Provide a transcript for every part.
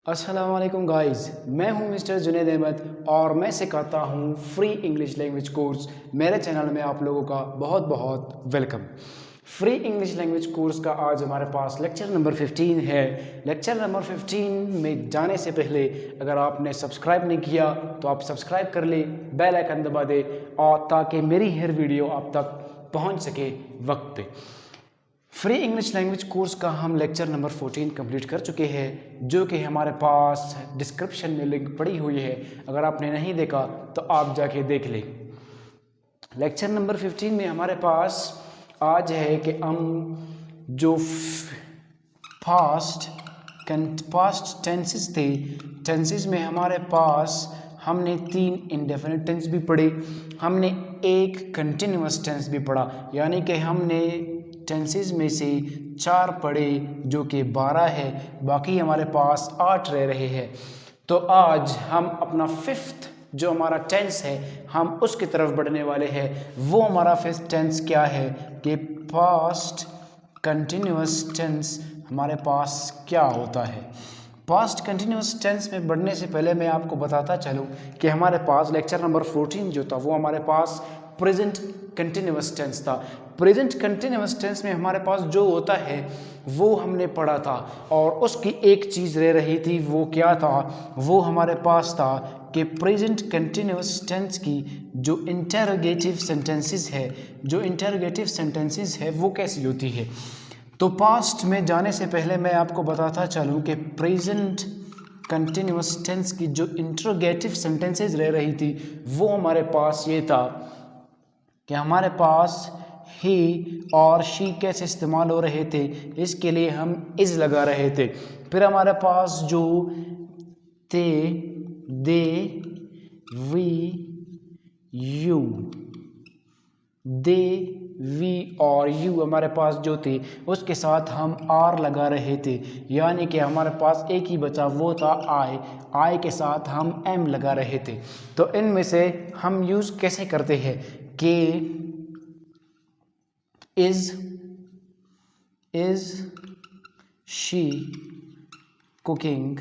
अस्सलामुअलैकुम गाइस, मैं हूं मिस्टर जुनैद अहमद और मैं सिखाता हूं फ्री इंग्लिश लैंग्वेज कोर्स। मेरे चैनल में आप लोगों का बहुत बहुत welcome. Free English language course का आज हमारे पास लेक्चर नंबर 15 है। लेक्चर नंबर 15 में जाने से पहले अगर आपने सब्सक्राइब नहीं किया तो आप सब्सक्राइब कर ले, बेल आइकन दबा दे और ताकि मेरी हर वीडियो आप तक पहुंच सके वक्त पे। फ्री इंग्लिश लैंग्वेज कोर्स का हम लेक्चर नंबर 14 कंप्लीट कर चुके हैं, जो कि हमारे पास डिस्क्रिप्शन में लिंक पड़ी हुई है। अगर आपने नहीं देखा तो आप जाके देख लें। लेक्चर नंबर 15 में हमारे पास आज है कि हम जो पास्ट टेंसेस थे, टेंसेस में हमारे पास हमने 3 इंडेफिनिट टेंस भी पढ़े, हमने एक कंटिन्यूअस टेंस भी पढ़ा, यानी कि हमने टेंसेस में से 4 पढ़े जो कि 12 है, बाकी हमारे पास 8 रह रहे हैं। तो आज हम अपना 5th जो हमारा टेंस है हम उसकी तरफ बढ़ने वाले हैं। वो हमारा 5th टेंस क्या है कि पास्ट कंटिन्यूअस टेंस हमारे पास क्या होता है। पास्ट कंटिन्यूअस टेंस में बढ़ने से पहले मैं आपको बताता चलूँ कि हमारे पास लेक्चर नंबर 14 जो था वो हमारे पास प्रेजेंट कंटिन्यूअस टेंस था। प्रेजेंट कंटिन्यूअस टेंस में हमारे पास जो होता है वो हमने पढ़ा था और उसकी एक चीज़ रह रही थी। वो क्या था? वो हमारे पास था कि प्रेजेंट कंटिन्यूअस टेंस की जो इंटरोगेटिव सेंटेंसेस है वो कैसी होती है। तो पास्ट में जाने से पहले मैं आपको बताता चलूँ कि प्रेजेंट कंटिन्यूअस टेंस की जो इंटरोगेटिव सेंटेंसेस रह रही थी वो हमारे पास ये था कि हमारे पास ही और शी कैसे इस्तेमाल हो रहे थे। इसके लिए हम इज लगा रहे थे। फिर हमारे पास जो थे, दे, वी, यू, दे, वी और यू हमारे पास जो थे उसके साथ हम आर लगा रहे थे, यानी कि हमारे पास एक ही बचा, वो था आई के साथ हम एम लगा रहे थे। तो इनमें से हम यूज़ कैसे करते हैं कि इज शी कुकिंग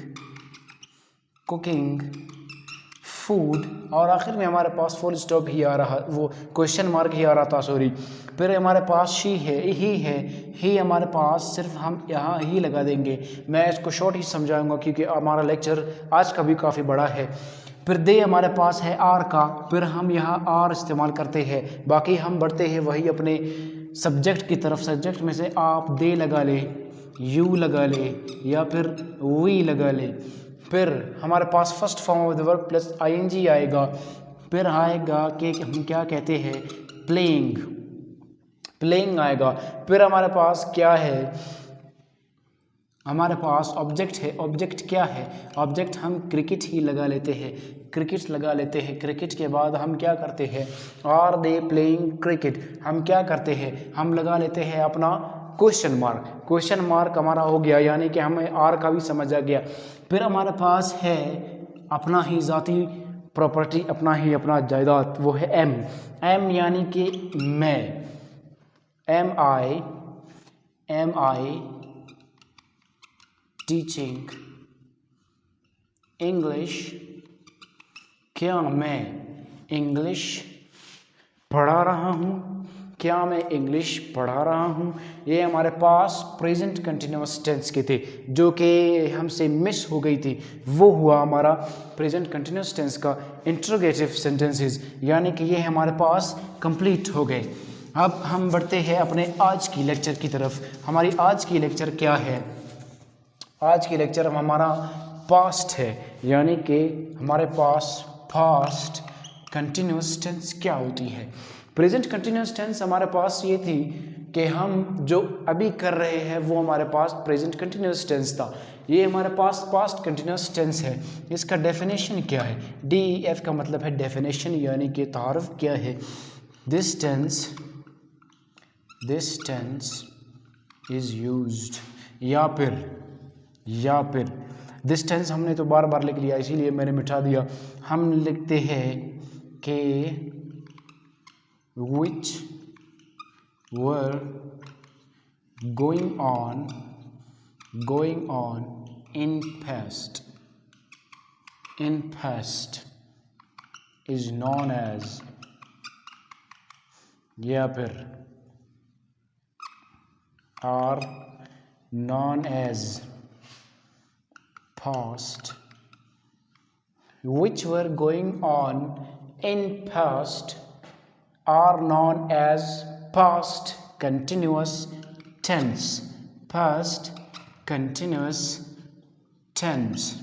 फूड और आखिर में हमारे पास फुल स्टॉप ही आ रहा, वो क्वेश्चन मार्क ही आ रहा था, सॉरी। फिर हमारे पास शी है, ही हमारे पास सिर्फ हम यहाँ ही लगा देंगे। मैं इसको शॉर्ट ही समझाऊंगा क्योंकि हमारा लेक्चर आज का भी काफ़ी बड़ा है। फिर दे हमारे पास है आर का, फिर हम यहाँ आर इस्तेमाल करते हैं। बाकी हम बढ़ते हैं वही अपने सब्जेक्ट की तरफ। सब्जेक्ट में से आप दे लगा ले, यू लगा ले या फिर वी लगा ले। फिर हमारे पास first form of the verb plus ING आएगा। फिर आएगा कि हम क्या कहते हैं, प्लेइंग आएगा। फिर हमारे पास क्या है, हमारे पास ऑब्जेक्ट है। ऑब्जेक्ट क्या है? ऑब्जेक्ट हम क्रिकेट ही लगा लेते हैं, क्रिकेट लगा लेते हैं। क्रिकेट के बाद हम क्या करते हैं, आर दे प्लेइंग क्रिकेट। हम क्या करते हैं, हम लगा लेते हैं अपना क्वेश्चन मार्क हमारा हो गया, यानी कि हमें आर का भी समझ आ गया। फिर हमारे पास है अपना ही ज़ाती प्रॉपर्टी, अपना जायदाद, वो है एम यानी कि मैं, एम आई टीचिंग इंग्लिश। क्या मैं इंग्लिश पढ़ा रहा हूँ? क्या मैं इंग्लिश पढ़ा रहा हूँ? ये हमारे पास प्रेजेंट कंटिन्यूअस टेंस के थे जो कि हमसे मिस हो गई थी। वो हुआ हमारा प्रेजेंट कंटिन्यूअस टेंस का इंटरोगेटिव सेंटेंसेस, यानी कि ये हमारे पास कंप्लीट हो गए। अब हम बढ़ते हैं अपने आज की लेक्चर की तरफ। हमारी आज की लेक्चर क्या है? आज की लेक्चर हमारा पास्ट है, यानी कि हमारे पास पास्ट कंटिन्यूअस टेंस क्या होती है। प्रेजेंट कंटिन्यूअस टेंस हमारे पास ये थी कि हम जो अभी कर रहे हैं वो हमारे पास प्रेजेंट कंटिन्यूअस टेंस था। ये हमारे पास पास्ट कंटिन्यूअस टेंस है। इसका डेफिनेशन क्या है? DEF का मतलब है डेफिनेशन, यानी कि तारुफ क्या है। दिस टेंस इज यूज्ड, या फिर दिस टेंस हमने तो बार बार लिख लिया इसीलिए मैंने मिटा दिया। हम लिखते हैं कि which were going on in past। in past is known as, या फिर are known as past, which were going on in past are known as past continuous tense. past continuous tense।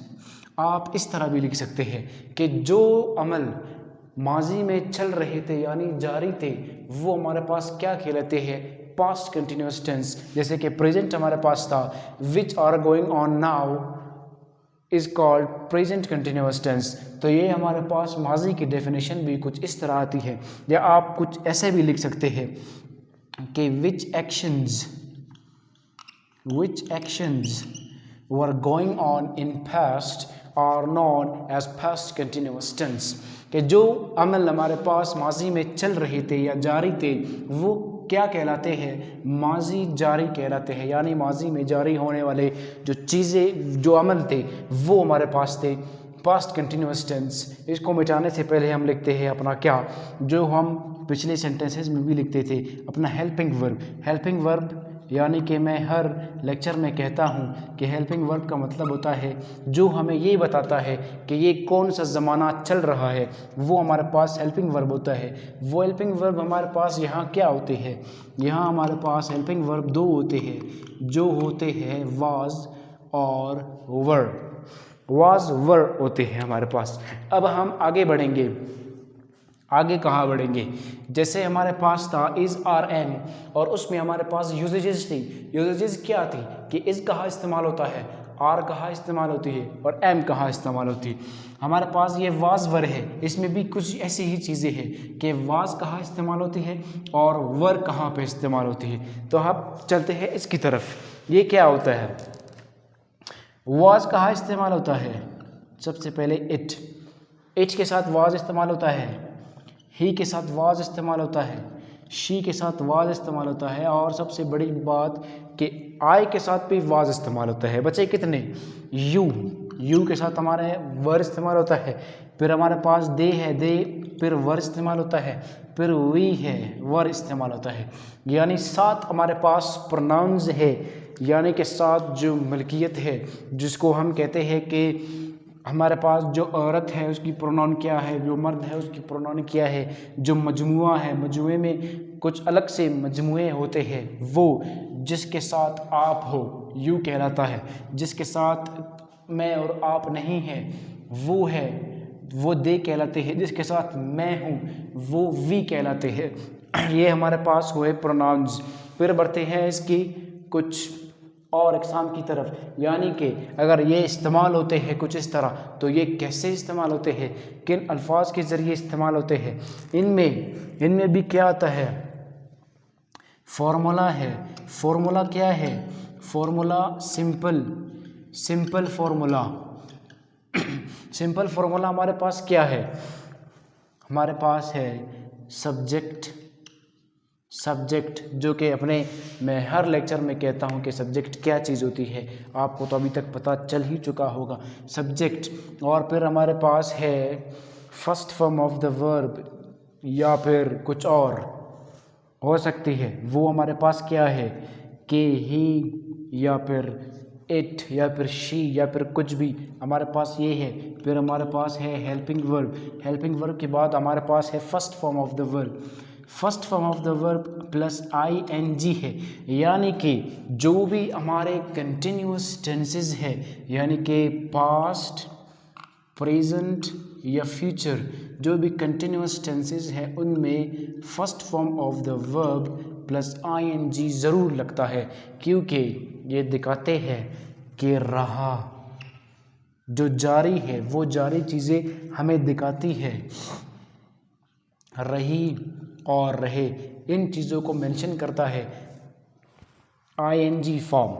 आप इस तरह भी लिख सकते हैं कि जो अमल माजी में चल रहे थे यानी जारी थे वो हमारे पास क्या कहलाते हैं, पास्ट कंटिन्यूस टेंस। जैसे कि प्रेजेंट हमारे पास था, which are going on now is called present continuous tense. तो ये हमारे पास माजी की डेफिनेशन भी कुछ इस तरह आती है। या आप कुछ ऐसे भी लिख सकते हैं कि which actions were going on in past are known as past continuous tense, कि जो अमल हमारे पास माजी में चल रहे थे या जारी थे वो क्या कहलाते हैं, माजी जारी कहलाते हैं। यानी माजी में जारी होने वाले जो चीज़ें जो अमल थे वो हमारे पास थे पास्ट कंटिन्यूस टेंस। इसको मिटाने से पहले हम लिखते हैं अपना क्या, जो हम पिछले सेंटेंसेस में भी लिखते थे, अपना हेल्पिंग वर्ब। हेल्पिंग वर्ब यानी कि मैं हर लेक्चर में कहता हूँ कि हेल्पिंग वर्ब का मतलब होता है जो हमें ये बताता है कि ये कौन सा ज़माना चल रहा है, वो हमारे पास हेल्पिंग वर्ब होता है। वो हेल्पिंग वर्ब हमारे पास यहाँ क्या होते हैं, यहाँ हमारे पास हेल्पिंग वर्ब दो होते हैं जो होते हैं वाज और वर। वाज वर होते हैं हमारे पास। अब हम आगे बढ़ेंगे, आगे कहाँ बढ़ेंगे, जैसे हमारे पास था इज़ आर एन और उसमें हमारे पास यूजेजेस थी। यूजेजेस क्या थी कि इज़ कहाँ इस्तेमाल होता है, आर कहाँ इस्तेमाल होती है और एम कहाँ इस्तेमाल होती है। हमारे पास ये वाज वर है, इसमें भी कुछ ऐसी ही चीज़ें हैं कि वाज कहाँ इस्तेमाल होती है और वर कहाँ पे इस्तेमाल होती है। तो हम चलते हैं इसकी तरफ। ये क्या होता है, वाज कहाँ इस्तेमाल होता है, सबसे पहले इट के साथ वाज इस्तेमाल होता है, ही के साथ वाज इस्तेमाल होता है, शी के साथ वाज इस्तेमाल होता है और सबसे बड़ी बात कि आई के साथ भी वाज इस्तेमाल होता है। बचे कितने, यू के साथ हमारे वर इस्तेमाल होता है, फिर हमारे पास दे है, दे फिर वर इस्तेमाल होता है, फिर वी है वर इस्तेमाल होता है। यानी 7 हमारे पास प्रोनाउंस है, यानी कि 7 जो मलकियत है जिसको हम कहते हैं कि हमारे पास जो औरत है उसकी प्रोनाउन क्या है, जो मर्द है उसकी प्रोनाउन क्या है, जो मजमुआ है, मजमुए में कुछ अलग से मजमुए होते हैं, वो जिसके साथ आप हो यू कहलाता है, जिसके साथ मैं और आप नहीं है वो है, वो दे कहलाते हैं, जिसके साथ मैं हूँ वो वी कहलाते हैं। ये हमारे पास हुए प्रोनाउंस। फिर बढ़ते हैं इसकी कुछ और एग्जाम की तरफ, यानी कि अगर ये इस्तेमाल होते हैं कुछ इस तरह तो ये कैसे इस्तेमाल होते हैं, किन अल्फाज के ज़रिए इस्तेमाल होते हैं। इनमें भी क्या आता है, फार्मूला है। फार्मूला क्या है, formula simple formula. Simple formula हमारे पास क्या है, हमारे पास है सब्जेक्ट जो कि अपने मैं हर लेक्चर में कहता हूं कि सब्जेक्ट क्या चीज़ होती है, आपको तो अभी तक पता चल ही चुका होगा सब्जेक्ट। और फिर हमारे पास है first form of the verb या फिर कुछ और हो सकती है, वो हमारे पास क्या है कि ही या फिर इट या फिर शी या फिर कुछ भी हमारे पास ये है। फिर हमारे पास है हेल्पिंग वर्ब के बाद हमारे पास है first form of the verb. First form of the verb plus ING है, यानी कि जो भी हमारे कंटिन्यूस टेंसेस है यानी कि पास्ट, प्रेजेंट या फ्यूचर, जो भी कंटिन्यूस टेंसेस है उनमें first form of the verb plus ING ज़रूर लगता है, क्योंकि ये दिखाते हैं कि रहा, जो जारी है वो जारी चीज़ें हमें दिखाती है, रही और रहे इन चीज़ों को मेंशन करता है ING फॉर्म।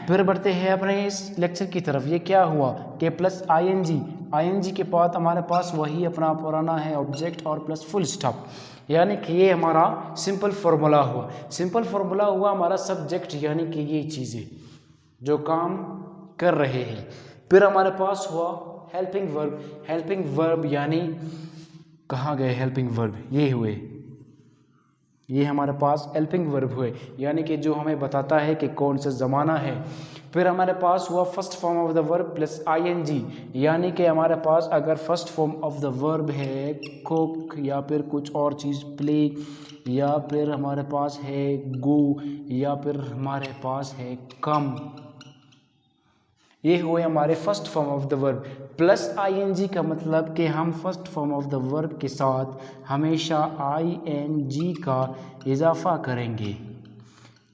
फिर बढ़ते हैं अपने इस लेक्चर की तरफ। ये क्या हुआ कि प्लस ING के बाद हमारे पास वही अपना पुराना है ऑब्जेक्ट और प्लस फुल स्टॉप, यानी कि ये हमारा सिंपल फार्मूला हुआ। सिंपल फार्मूला हुआ हमारा सब्जेक्ट, यानी कि ये चीज़ें जो काम कर रहे हैं। फिर हमारे पास हुआ हेल्पिंग वर्ब यानी कहाँ गए हेल्पिंग वर्ब, ये हुए, ये हमारे पास हेल्पिंग वर्ब हुए, यानी कि जो हमें बताता है कि कौन सा ज़माना है। फिर हमारे पास हुआ first form of the verb plus ING, यानी कि हमारे पास अगर first form of the verb है कुक या फिर कुछ और चीज़ प्ले, या फिर हमारे पास है गो, या फिर हमारे पास है कम, ये हुए हमारे first form of the verb. Plus ING का मतलब कि हम first form of the verb के साथ हमेशा आईएनजी का इजाफा करेंगे,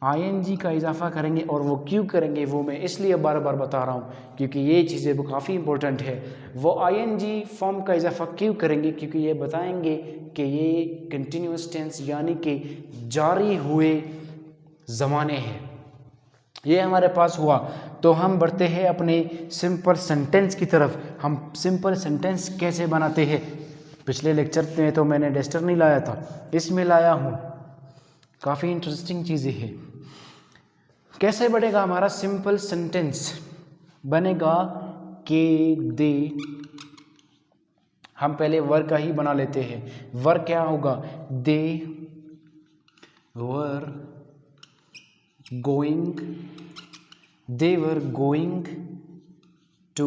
आईएनजी का इजाफा करेंगे। और वो क्यों करेंगे वो मैं इसलिए बार बार बता रहा हूँ क्योंकि ये चीज़ें वो काफ़ी इंपॉर्टेंट है। वो आईएनजी फॉर्म का इजाफा क्यों करेंगे, क्योंकि ये बताएंगे कि ये कंटिन्यूअस टेंस यानी कि जारी हुए ज़माने हैं। ये हमारे पास हुआ। तो हम बढ़ते हैं अपने सिंपल सेंटेंस की तरफ। हम सिंपल सेंटेंस कैसे बनाते हैं, पिछले लेक्चर में तो मैंने डस्टर नहीं लाया था, इसमें लाया हूँ, काफ़ी इंटरेस्टिंग चीज़ें हैं। कैसे बनेगा हमारा सिंपल सेंटेंस, बनेगा के दे, हम पहले वर का ही बना लेते हैं। वर क्या होगा, they were going, they were going to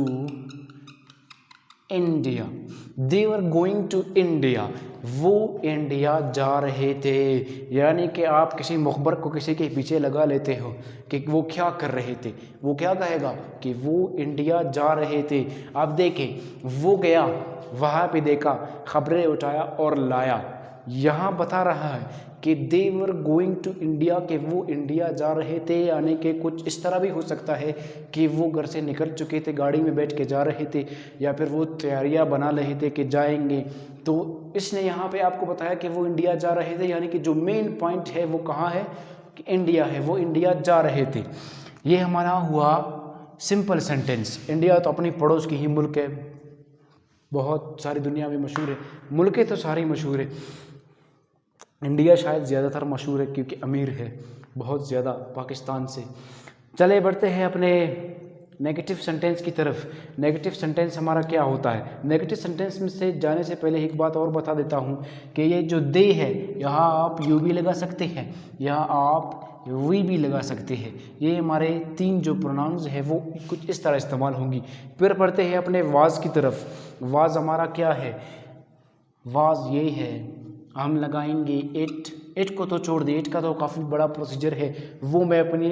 India, they were going to India, वो इंडिया जा रहे थे। यानी कि आप किसी मुखबर को किसी के पीछे लगा लेते हो कि वो क्या कर रहे थे, वो क्या कहेगा कि वो इंडिया जा रहे थे। आप देखें, वो गया वहाँ पे देखा, खबरें उठाया और लाया। यहाँ बता रहा है कि दे वर गोइंग टू इंडिया, कि वो इंडिया जा रहे थे, यानी कि कुछ इस तरह भी हो सकता है कि वो घर से निकल चुके थे, गाड़ी में बैठ के जा रहे थे, या फिर वो तैयारियां बना रहे थे कि जाएंगे। तो इसने यहाँ पे आपको बताया कि वो इंडिया जा रहे थे, यानी कि जो मेन पॉइंट है वो कहाँ है कि इंडिया है, वो इंडिया जा रहे थे। ये हमारा हुआ सिंपल सेंटेंस। इंडिया तो अपनी पड़ोस की ही मुल्क है, बहुत सारी दुनिया में मशहूर है, मुल्कें तो सारी मशहूर है, इंडिया शायद ज़्यादातर मशहूर है क्योंकि अमीर है बहुत ज़्यादा पाकिस्तान से। चले बढ़ते हैं अपने नेगेटिव सेंटेंस की तरफ। नेगेटिव सेंटेंस हमारा क्या होता है, नेगेटिव सेंटेंस में से जाने से पहले एक बात और बता देता हूँ कि ये जो दे है, यहाँ आप यू भी लगा सकते हैं, यहाँ आप वी भी लगा सकते हैं। ये हमारे तीन जो प्रोनाउंस है वो कुछ इस तरह इस्तेमाल होंगी। फिर पढ़ते हैं अपने वाज की तरफ। वाज हमारा क्या है, वाज ये है, हम लगाएंगे इट को तो छोड़ दे, इट का तो काफ़ी बड़ा प्रोसीजर है, वो मैं अपने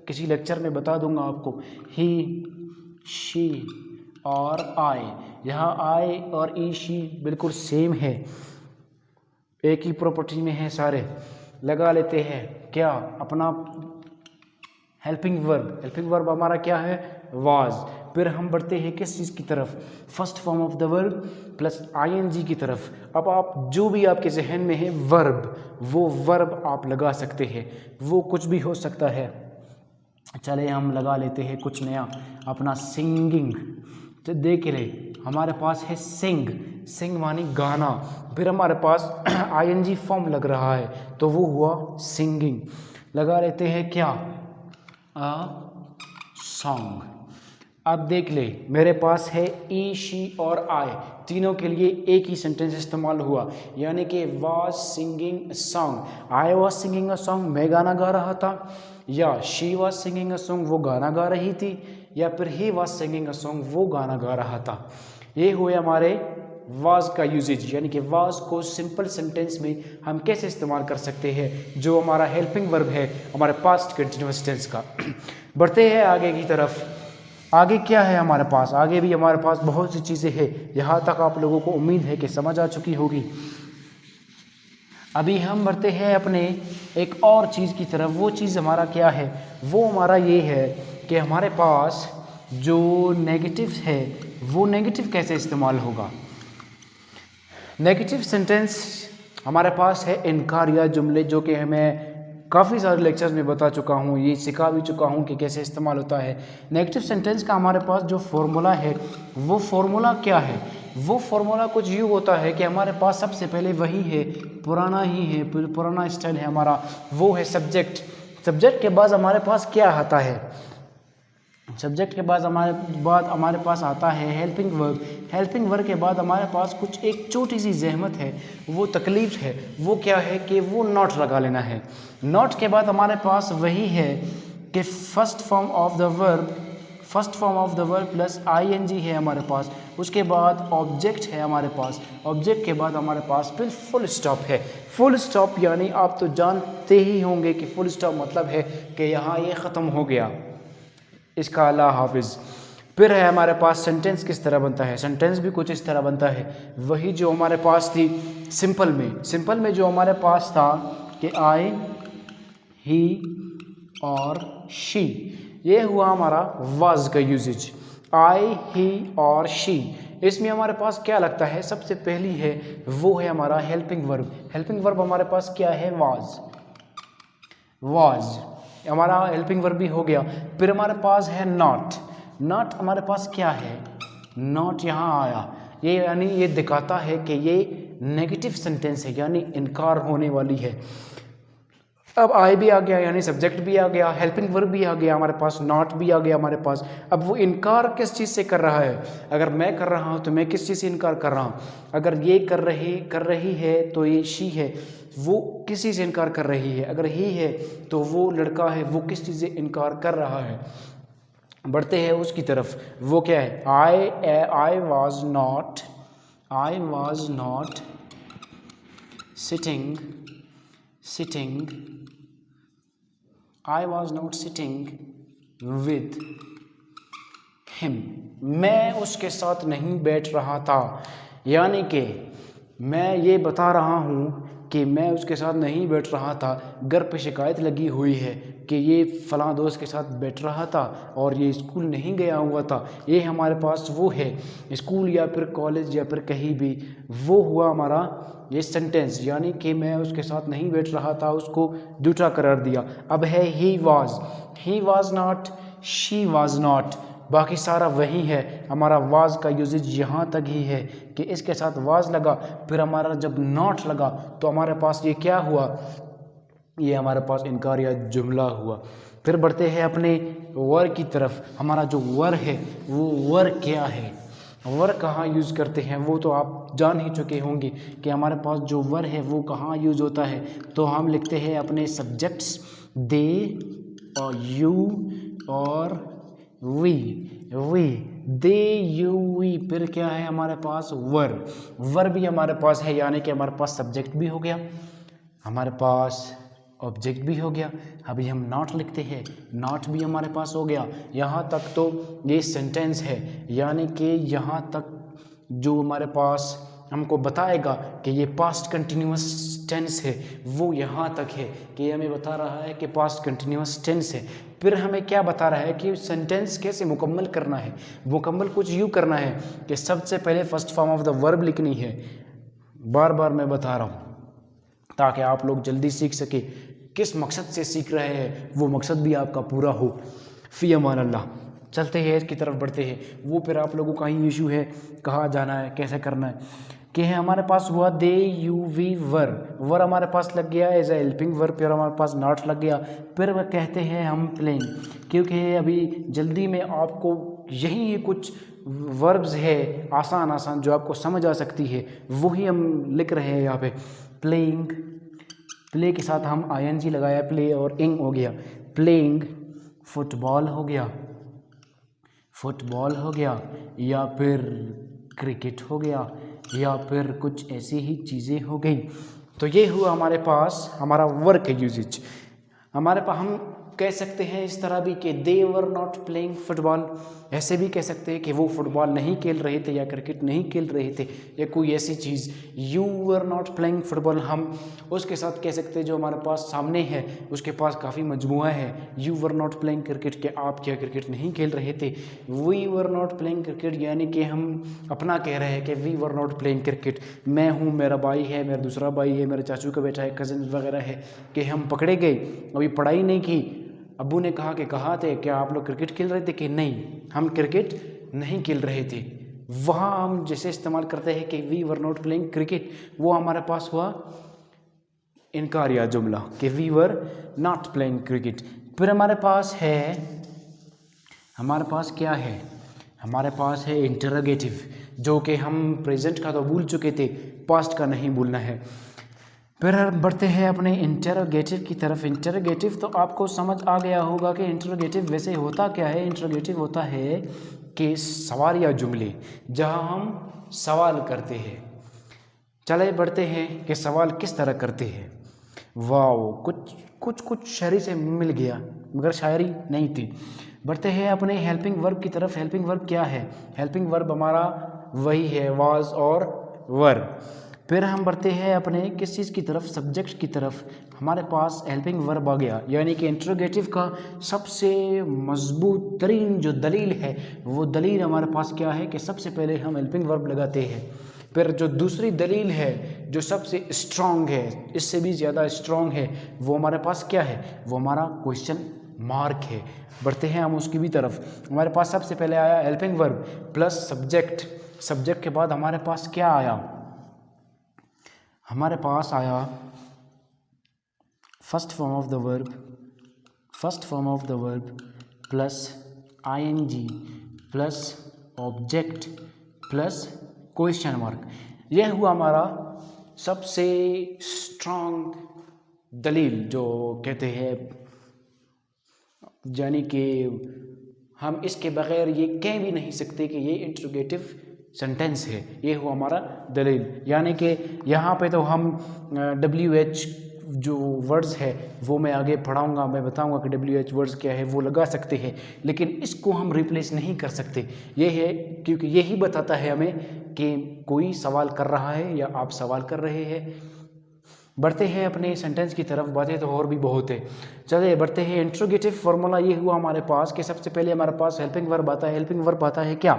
किसी लेक्चर में बता दूंगा आपको। ही, शी और आई, यहाँ आई और ई शी बिल्कुल सेम है, एक ही प्रॉपर्टी में है सारे। लगा लेते हैं क्या अपना हेल्पिंग वर्ब। हेल्पिंग वर्ब हमारा क्या है, वाज। फिर हम बढ़ते हैं किस चीज़ की तरफ, first form of the verb plus ING की तरफ। अब आप जो भी आपके जहन में है वर्ब, वो वर्ब आप लगा सकते हैं, वो कुछ भी हो सकता है। चले हम लगा लेते हैं कुछ नया, अपना सिंगिंग। तो देख ले हमारे पास है सिंग, सिंग मानी गाना, फिर हमारे पास आईएनजी फॉर्म लग रहा है तो वो हुआ सिंगिंग। लगा लेते हैं क्या, अ सॉन्ग। अब देख ले मेरे पास है ई, शी और आई, तीनों के लिए एक ही सेंटेंस इस्तेमाल हुआ, यानी कि was singing a song. I was singing a song, मैं गाना गा रहा था, या she was singing a song, वो गाना गा रही थी, या फिर he was singing a song, वो गाना गा रहा था। ये हुए हमारे वाज का यूजेज, यानी कि वाज को सिंपल सेंटेंस में हम कैसे इस्तेमाल कर सकते हैं, जो हमारा हेल्पिंग वर्ब है हमारे पास्ट कंटिन्यूअस टेंस का। बढ़ते हैं आगे की तरफ। आगे क्या है हमारे पास, आगे भी हमारे पास बहुत सी चीज़ें हैं, यहाँ तक आप लोगों को उम्मीद है कि समझ आ चुकी होगी। अभी हम बढ़ते हैं अपने एक और चीज़ की तरफ। वो चीज़ हमारा क्या है, वो हमारा ये है कि हमारे पास जो नेगेटिव है वो नेगेटिव कैसे इस्तेमाल होगा। नेगेटिव सेंटेंस हमारे पास है इनकारिया जुमले, जो कि हमें काफ़ी सारे लेक्चर्स में बता चुका हूँ, ये सिखा भी चुका हूँ कि कैसे इस्तेमाल होता है। नेगेटिव सेंटेंस का हमारे पास जो फॉर्मूला है, वो फॉर्मूला क्या है, वो फॉर्मूला कुछ यूँ होता है कि हमारे पास सबसे पहले वही है, पुराना ही है, पुराना स्टाइल है हमारा, वो है सब्जेक्ट। सब्जेक्ट के बाद हमारे पास क्या आता है, सब्जेक्ट के बाद हमारे पास आता है हेल्पिंग वर्ब। हेल्पिंग वर्ब के बाद हमारे पास कुछ एक छोटी सी जहमत है, वो तकलीफ है। वो क्या है कि वो नॉट लगा लेना है। नॉट के बाद हमारे पास वही है कि first form of the verb plus ING है हमारे पास। उसके बाद ऑब्जेक्ट है हमारे पास। ऑब्जेक्ट के बाद हमारे पास फिर फुल स्टॉप है। फुल स्टॉप यानी आप तो जानते ही होंगे कि फुल स्टॉप मतलब है कि यहाँ ये ख़त्म हो गया, इसका अल्लाह हाफिज़। फिर है हमारे पास सेंटेंस किस तरह बनता है। सेंटेंस भी कुछ इस तरह बनता है, वही जो हमारे पास थी सिंपल में जो हमारे पास था कि आई, ही और शी। ये हुआ हमारा वाज का यूजेज, आई, ही और शी। इसमें हमारे पास क्या लगता है, सबसे पहली है वो है हमारा हेल्पिंग वर्ब। हेल्पिंग वर्ब हमारे पास क्या है, वाज हमारा हेल्पिंग वर्ब भी हो गया। फिर हमारे पास है नॉट हमारे पास क्या है, नॉट यहाँ आया, ये यानी ये दिखाता है कि ये नेगेटिव सेंटेंस है, यानी इनकार होने वाली है। अब आई भी आ गया यानी सब्जेक्ट भी आ गया, हेल्पिंग वर्ब भी आ गया हमारे पास, नॉट भी आ गया हमारे पास। अब वो इनकार किस चीज़ से कर रहा है, अगर मैं कर रहा हूँ तो मैं किस चीज़ से इनकार कर रहा हूँ, अगर ये कर रही है तो ये शी है, वो किस चीज़ से इनकार कर रही है, अगर ही है तो वो लड़का है, वो किस चीज़ से इनकार कर रहा है। बढ़ते हैं उसकी तरफ, वो क्या है, I was not sitting I was not sitting with him। मैं उसके साथ नहीं बैठ रहा था, यानी कि मैं ये बता रहा हूँ कि मैं उसके साथ नहीं बैठ रहा था। घर पे शिकायत लगी हुई है कि ये फ़लाँ दोस्त के साथ बैठ रहा था और ये स्कूल नहीं गया हुआ था। ये हमारे पास वो है, स्कूल या फिर कॉलेज या फिर कहीं भी, वो हुआ हमारा ये सेंटेंस, यानी कि मैं उसके साथ नहीं बैठ रहा था, उसको दूसरा करार दिया। अब है he was not, she was not, बाकी सारा वही है। हमारा वाज का यूजेज यहाँ तक ही है कि इसके साथ वाज लगा, फिर हमारा जब नॉट लगा तो हमारे पास ये क्या हुआ, ये हमारे पास इनकारिया जुमला हुआ। फिर बढ़ते हैं अपने वर की तरफ। हमारा जो वर है वो वर क्या है, वर कहाँ यूज़ करते हैं वो तो आप जान ही चुके होंगे कि हमारे पास जो वर है वो कहाँ यूज़ होता है। तो हम लिखते हैं अपने सब्जेक्ट्स दे और यू और वी, दे यू वी। फिर क्या है हमारे पास, वर भी हमारे पास है, यानी कि हमारे पास सब्जेक्ट भी हो गया, हमारे पास ऑब्जेक्ट भी हो गया। अभी हम नॉट लिखते हैं, नॉट भी हमारे पास हो गया। यहाँ तक तो ये सेंटेंस है, यानी कि यहाँ तक जो हमारे पास हमको बताएगा कि ये पास्ट कंटिन्यूअस टेंस है, वो यहाँ तक है कि हमें बता रहा है कि पास्ट कंटिन्यूअस टेंस है। फिर हमें क्या बता रहा है कि सेंटेंस कैसे मुकम्मल करना है। मुकम्मल कुछ यूँ करना है कि सबसे पहले first form of the verb लिखनी है। बार बार मैं बता रहा हूँ ताकि आप लोग जल्दी सीख सके। किस मकसद से सीख रहे हैं वो मकसद भी आपका पूरा हो। फ़ी अमान अल्लाह। चलते हैं इसकी तरफ बढ़ते हैं। वो फिर आप लोगों का ही इशू है, कहाँ जाना है, कैसे करना है। कि है हमारे पास हुआ दे यू वी वर हमारे पास लग गया एज ए हेल्पिंग वर्ब, फिर हमारे पास नॉट लग गया। फिर वह कहते हैं हम प्लेइंग, क्योंकि अभी जल्दी में आपको यही कुछ वर्ब्स है आसान जो आपको समझ आ सकती है, वही हम लिख रहे हैं यहाँ पे। प्लेइंग, प्ले के साथ हम आईएनजी लगाया, प्ले और इंग हो गया। प्लेइंग फुटबॉल हो गया, या फिर क्रिकेट हो गया, या फिर कुछ ऐसी ही चीज़ें हो गई। तो ये हुआ हमारे पास हमारा वर्क यूजेज। हमारे पास हम कह सकते हैं इस तरह भी कि दे वर नॉट प्लेइंग फुटबॉल, ऐसे भी कह सकते हैं कि वो फुटबॉल नहीं खेल रहे थे या क्रिकेट नहीं खेल रहे थे या कोई ऐसी चीज़। You were not playing football हम उसके साथ कह सकते हैं जो हमारे पास सामने है, उसके पास काफ़ी मजमुआ है। You were not playing cricket के आप क्या क्रिकेट नहीं खेल रहे थे। We were not playing cricket यानी कि हम अपना कह रहे हैं कि we were not playing cricket. मैं हूँ, मेरा भाई है, मेरा दूसरा भाई है, मेरे चाचू का बेटा है, कज़न वगैरह है, कि हम पकड़े गए, अभी पढ़ाई नहीं की। अब्बू ने कहा कि कहाँ थे, क्या आप लोग क्रिकेट खेल रहे थे, कि नहीं हम क्रिकेट नहीं खेल रहे थे। वहाँ हम जैसे इस्तेमाल करते हैं कि we were not playing cricket, वो हमारे पास हुआ इनकारिया जुमला कि we were not playing cricket. फिर हमारे पास है हमारे पास क्या है, हमारे पास है इंटरोगेटिव, जो कि हम प्रेजेंट का तो भूल चुके थे, पास्ट का नहीं भूलना है। फिर हम बढ़ते हैं अपने इंटरोगेटिव की तरफ। इंटरोगेटिव तो आपको समझ आ गया होगा कि इंटरोगेटिव वैसे होता क्या है। इंटरोगेटिव होता है कि सवाल या जुमले जहां हम सवाल करते हैं। चले बढ़ते हैं कि सवाल किस तरह करते हैं। वाओ, कुछ शायरी से मिल गया, मगर शायरी नहीं थी। बढ़ते हैं अपने हेल्पिंग वर्ब की तरफ। हेल्पिंग वर्ब क्या है? हेल्पिंग वर्ब हमारा वही है, वाज और वर। फिर हम बढ़ते हैं अपने किस चीज़ की तरफ? सब्जेक्ट की तरफ। हमारे पास हेल्पिंग वर्ब आ गया, यानी कि इंट्रोगेटिव का सबसे मजबूत तरीन जो दलील है, वो दलील हमारे पास क्या है कि सबसे पहले हम हेल्पिंग वर्ब लगाते हैं। फिर जो दूसरी दलील है जो सबसे स्ट्रॉन्ग है, इससे भी ज़्यादा स्ट्रॉन्ग है, वो हमारे पास क्या है? वो हमारा क्वेश्चन मार्क है। बढ़ते हैं हम उसकी भी तरफ। हमारे पास सबसे पहले आया helping verb plus subject. Subject के बाद हमारे पास क्या आया? हमारे पास आया first form of the verb plus ING plus object plus question mark. यह हुआ हमारा सबसे स्ट्रॉन्ग दलील, जो कहते हैं, यानी कि हम इसके बगैर ये कह भी नहीं सकते कि ये इंट्रोगेटिव सेंटेंस है। ये हुआ हमारा दलील, यानी कि यहाँ पे तो हम WH जो वर्ड्स है वो मैं आगे पढ़ाऊँगा, मैं बताऊँगा कि WH वर्ड्स क्या है, वो लगा सकते हैं, लेकिन इसको हम रिप्लेस नहीं कर सकते। ये है क्योंकि यही बताता है हमें कि कोई सवाल कर रहा है या आप सवाल कर रहे हैं। बढ़ते हैं अपने सेंटेंस की तरफ। बातें तो और भी बहुत है, चलिए बढ़ते हैं। इंट्रोगेटिव फार्मूला ये हुआ हमारे पास कि सबसे पहले हमारे पास हेल्पिंग वर्ब आता है। हेल्पिंग वर्ब आता है क्या?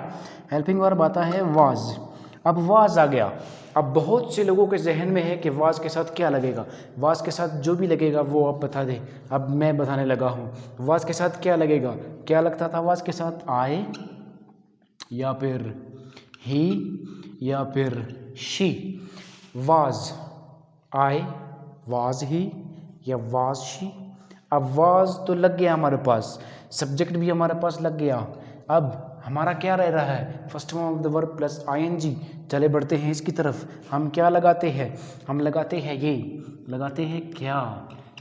हेल्पिंग वर्ब आता है वाज। अब वाज आ गया। अब बहुत से लोगों के जहन में है कि वाज के साथ क्या लगेगा। वाज के साथ जो भी लगेगा वो आप बता दें। अब मैं बताने लगा हूँ वाज के साथ क्या लगेगा। क्या लगता था वाज के साथ? आए या फिर ही या फिर शी। वाज आए, वाज ही या वाज शी। अब वाज तो लग गया हमारे पास, सब्जेक्ट भी हमारे पास लग गया। अब हमारा क्या रह रहा है? First form of the verb plus ING. चले बढ़ते हैं इसकी तरफ। हम क्या लगाते हैं? हम लगाते हैं ये, लगाते हैं क्या?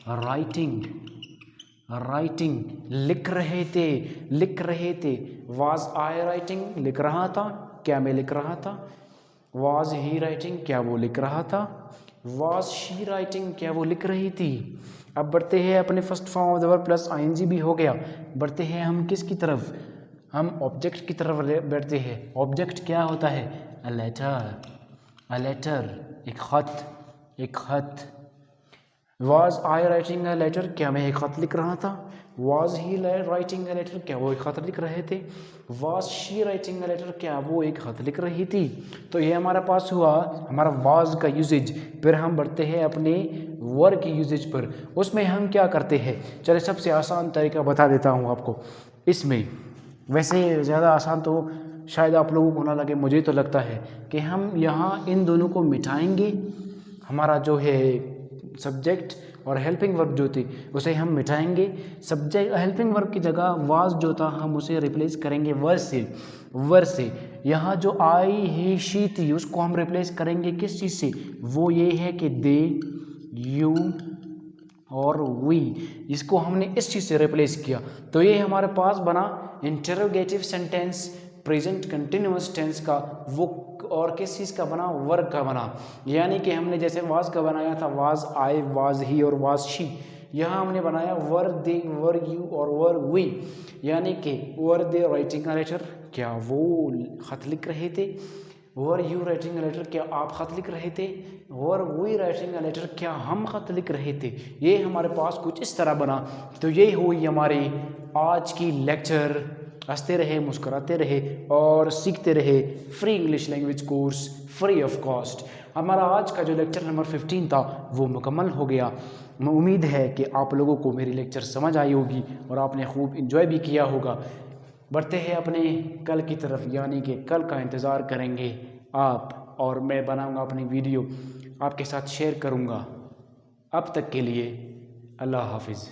राइटिंग। लिख रहे थे। Was I writing? लिख रहा था। क्या मैं लिख रहा था? Was he writing? क्या वो लिख रहा था? Was she writing? क्या वो लिख रही थी? अब बढ़ते हैं अपने first form of the verb plus ING भी हो गया। बढ़ते हैं हम किसकी तरफ? हम ऑब्जेक्ट की तरफ बढ़ते हैं। ऑब्जेक्ट क्या होता है? अ लेटर, एक खत। Was I writing a letter? क्या मैं एक खत लिख रहा था? Was he writing a letter? क्या वो एक खत लिख रहे थे? Was she writing a letter? क्या वो एक खत लिख रही थी? तो ये हमारे पास हुआ हमारा वाज का यूजेज। फिर हम बढ़ते हैं अपने वर की यूजेज पर। उसमें हम क्या करते हैं? चलिए सबसे आसान तरीका बता देता हूँ आपको इसमें। वैसे ज़्यादा आसान तो शायद आप लोगों को ना लगे, मुझे तो लगता है कि हम यहाँ इन दोनों को मिटाएंगे। हमारा जो है सब्जेक्ट और हेल्पिंग वर्ब जो थी उसे हम मिटाएंगे। सब्जेक्ट हेल्पिंग वर्ब की जगह वाज जो था हम उसे रिप्लेस करेंगे वर से। यहाँ जो आई ही शी थी उसको हम रिप्लेस करेंगे किस चीज़ से? वो ये है कि दे, यू और वी, इसको हमने इस चीज़ से रिप्लेस किया। तो ये हमारे पास बना interrogative sentence present continuous tense का। वो और किस चीज़ का बना? वर्ब का बना। यानी कि हमने जैसे वाज का बनाया था, वाज आई, वाज ही और वाज शी, यहाँ हमने बनाया वर दे, वर यू और वर वी। यानी कि वर दे राइटिंग अ लेटर? क्या वो खत लिख रहे थे? Were you writing a letter? क्या आप खत लिख रहे थे? Were we writing a letter? क्या हम खत लिख रहे थे? ये हमारे पास कुछ इस तरह बना। तो ये हुई हमारी आज की लेक्चर। हंसते रहे, मुस्कुराते रहे और सीखते रहे free English language course free of cost. हमारा आज का जो लेक्चर नंबर 15 था वो मुकम्मल हो गया। उम्मीद है कि आप लोगों को मेरी लेक्चर समझ आई होगी और आपने खूब इंजॉय भी किया होगा। बढ़ते हैं अपने कल की तरफ, यानी कि कल का इंतज़ार करेंगे आप, और मैं बनाऊंगा अपनी वीडियो आपके साथ शेयर करूंगा। अब तक के लिए अल्लाह हाफिज़।